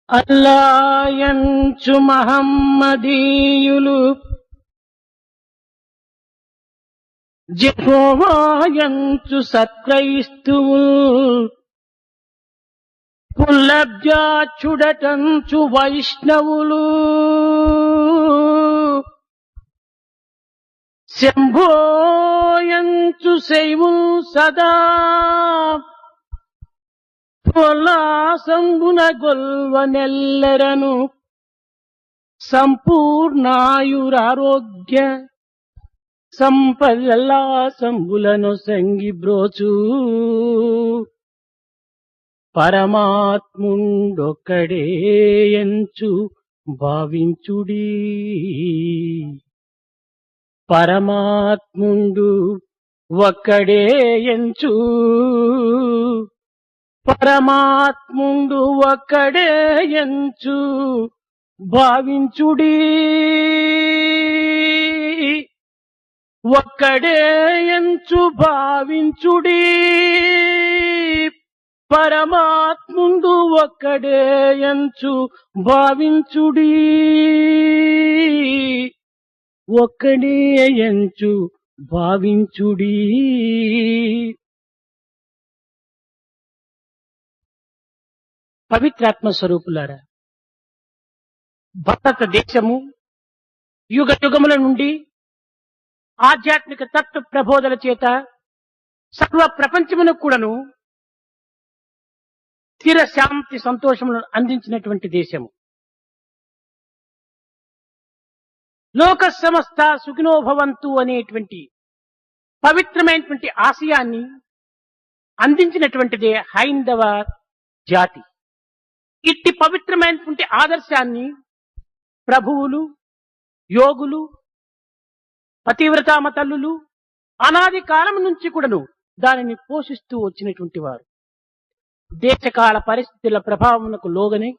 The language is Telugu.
అల్లాయంచు మహమ్మదీయులు జెహోవాయంచు సత్క్రైస్తువుల్ పుల్లబ్జాచుడటంచు వైష్ణవులు శంభోయంచు శైవుల్ సదా పొల్లాసంబున గొల్వనెల్లరను సంపూర్ణాయురారోగ్య సంపల్లాసంబులను సంగిబ్రోచు పరమాత్ముండొక్కడే ఎంచు భావించుడి. పరమాత్ముండు ఒక్కడే ఎంచు, పరమాత్ముండు ఒక్కడే ఎంచు భావించుడి. ఒక్కడే ఎంచు భావించుడి. పరమాత్ముండు ఒక్కడే ఎంచు భావించుడి. ఒక్కడే ఎంచు భావించుడి. పవిత్రాత్మ స్వరూపులారా, భారతదేశము యుగ యుగముల నుండి ఆధ్యాత్మిక తత్వ ప్రబోధన చేత సర్వ ప్రపంచమునకు కూడాను స్థిర శాంతి సంతోషములను అందించినటువంటి దేశము. లోక సమస్త సుఖినో భవంతు అనేటువంటి పవిత్రమైనటువంటి ఆశయాన్ని అందించినటువంటిదే హైందవ జాతి. ఇట్టి పవిత్రమైనటువంటి ఆదర్శాన్ని ప్రభువులు, యోగులు, పతివ్రతామ తల్లులు అనాది కాలం నుంచి కూడాను దానిని పోషిస్తూ వచ్చినటువంటి వారు. దేశకాల పరిస్థితుల ప్రభావమునకు లోగనే